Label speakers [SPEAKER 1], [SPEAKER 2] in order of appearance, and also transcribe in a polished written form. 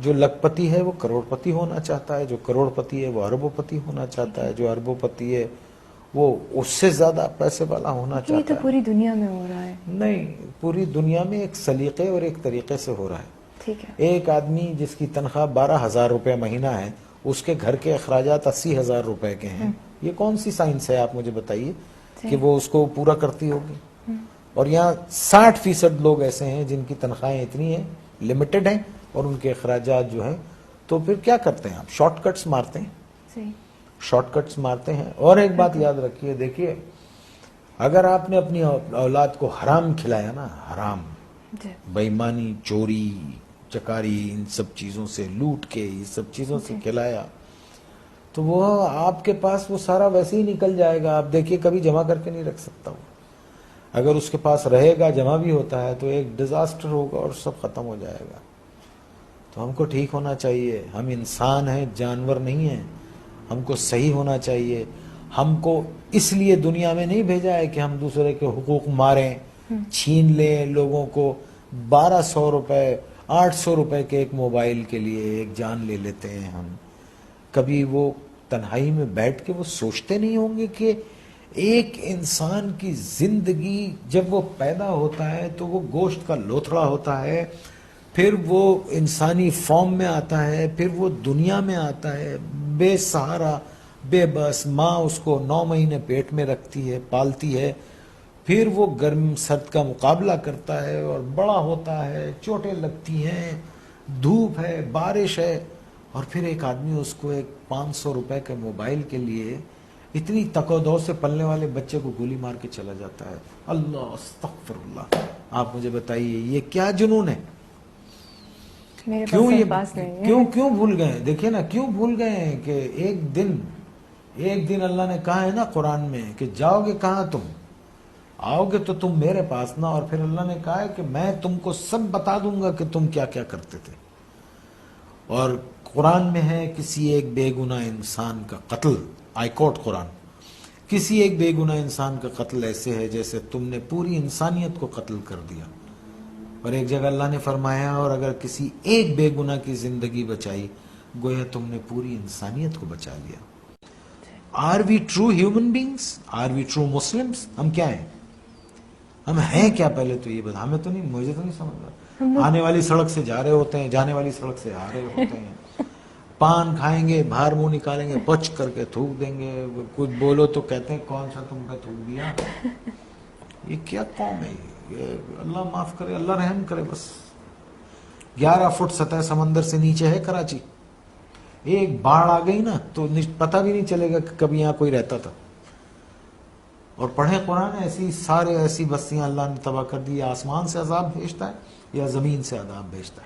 [SPEAKER 1] جو لکھپتی ہے وہ کروڑ پتی ہونا چاہتا ہے، جو کروڑ پتی ہے وہ اربوں پتی ہونا چاہتا ہے، جو اربوں پتی ہے وہ اس سے زیادہ پیسے والا ہونا
[SPEAKER 2] یہ
[SPEAKER 1] چاہتا
[SPEAKER 2] تو
[SPEAKER 1] ہے۔
[SPEAKER 2] پوری دنیا میں ہو رہا ہے۔
[SPEAKER 1] نہیں، پوری دنیا میں ایک سلیقے اور ایک طریقے سے ہو رہا ہے۔
[SPEAKER 2] ٹھیک ہے۔
[SPEAKER 1] ایک آدمی جس کی تنخواہ 12,000 روپے مہینہ ہے، اس کے گھر کے اخراجات 80,000 روپے کے ہیں، یہ کون سی سائنس ہے آپ مجھے بتائیے کہ وہ اس کو پورا کرتی ہوگی؟ اور یہاں 60% لوگ ایسے ہیں جن کی تنخواہیں اتنی ہیں، لمیٹڈ ہیں، اور ان کے اخراجات جو ہیں، تو پھر کیا کرتے ہیں آپ؟ شارٹ کٹس مارتے ہیں،
[SPEAKER 2] صحیح۔
[SPEAKER 1] شارٹ کٹس مارتے ہیں۔ اور ایک بات یاد رکھیے، دیکھیے اگر آپ نے اپنی اولاد کو حرام کھلایا نا، حرام،
[SPEAKER 2] جی۔
[SPEAKER 1] بے ایمانی، چوری، چکاری، ان سب چیزوں سے لوٹ کے، یہ سب چیزوں سے کھلایا، تو وہ آپ کے پاس وہ سارا ویسے ہی نکل جائے گا۔ آپ دیکھیے کبھی جمع کر کے نہیں رکھ سکتا وہ، اگر اس کے پاس رہے گا، جمع بھی ہوتا ہے تو ایک ڈیزاسٹر ہوگا اور سب ختم ہو جائے گا۔ تو ہم کو ٹھیک ہونا چاہیے، ہم انسان ہیں، جانور نہیں ہیں، ہم کو صحیح ہونا چاہیے۔ ہم کو اس لیے دنیا میں نہیں بھیجا ہے کہ ہم دوسرے کے حقوق ماریں، چھین لیں لوگوں کو۔ 1200 روپے، 800 روپے کے ایک موبائل کے لیے ایک جان لے لیتے ہیں ہم۔ کبھی وہ تنہائی میں بیٹھ کے وہ سوچتے نہیں ہوں گے کہ ایک انسان کی زندگی جب وہ پیدا ہوتا ہے تو وہ گوشت کا لوتھڑا ہوتا ہے، پھر وہ انسانی فارم میں آتا ہے، پھر وہ دنیا میں آتا ہے بے سہارا، بے بس، ماں اس کو 9 مہینے پیٹ میں رکھتی ہے، پالتی ہے، پھر وہ گرم سرد کا مقابلہ کرتا ہے اور بڑا ہوتا ہے، چوٹیں لگتی ہیں، دھوپ ہے، بارش ہے، اور پھر ایک آدمی اس کو ایک 500 روپے کے موبائل کے لیے اتنی تک و دو سے پلنے والے بچے کو گولی مار کے چلا جاتا ہے۔ اللہ استغفر اللہ! آپ مجھے بتائیے یہ کیا جنون ہے؟
[SPEAKER 2] میرے
[SPEAKER 1] کیوں
[SPEAKER 2] پاس
[SPEAKER 1] یہ
[SPEAKER 2] پاس نہیں ہے۔
[SPEAKER 1] کیوں بھول گئے؟ دیکھیے نا، کیوں بھول گئے ہیں کہ ایک دن اللہ نے کہا ہے نا قرآن میں کہ جاؤ گے کہاں تم؟ آؤ گے تو تم میرے پاس نا، اور پھر اللہ نے کہا ہے کہ میں تم کو سب بتا دوں گا کہ تم کیا کیا کرتے تھے۔ اور قرآن میں ہے کسی ایک بے گناہ انسان کا قتل، آئی کوٹ قرآن، کسی ایک بے گناہ انسان کا قتل ایسے ہے جیسے تم نے پوری انسانیت کو قتل کر دیا۔ اور ایک جگہ اللہ نے فرمایا اور اگر کسی ایک بے گناہ کی زندگی بچائی گویا تم نے پوری انسانیت کو بچا لیا۔ Are we true human beings? Are we true Muslims? ہم کیا ہیں؟ ہم ہیں کیا؟ پہلے تو یہ بتا، ہمیں تو نہیں، مجھے تو نہیں سمجھ رہا۔ آنے والی سڑک سے جا رہے ہوتے ہیں، جانے والی سڑک سے آ رہے ہوتے ہیں، پان کھائیں گے، باہر منہ نکالیں گے، پچ کر کے تھوک دیں گے، کچھ بولو تو کہتے ہیں کون سا تم پہ تھوک دیا۔ یہ کیا قوم ہے یہ؟ اللہ معاف کرے، اللہ رحم کرے۔ بس 11 فٹ سطح سمندر سے نیچے ہے کراچی، ایک باڑھ آ گئی نا تو پتہ بھی نہیں چلے گا کہ کبھی یہاں کوئی رہتا تھا۔ اور پڑھیں قرآن، ایسی بستیاں اللہ نے تباہ کر دی۔ یا آسمان سے عذاب بھیجتا ہے یا زمین سے عذاب بھیجتا ہے۔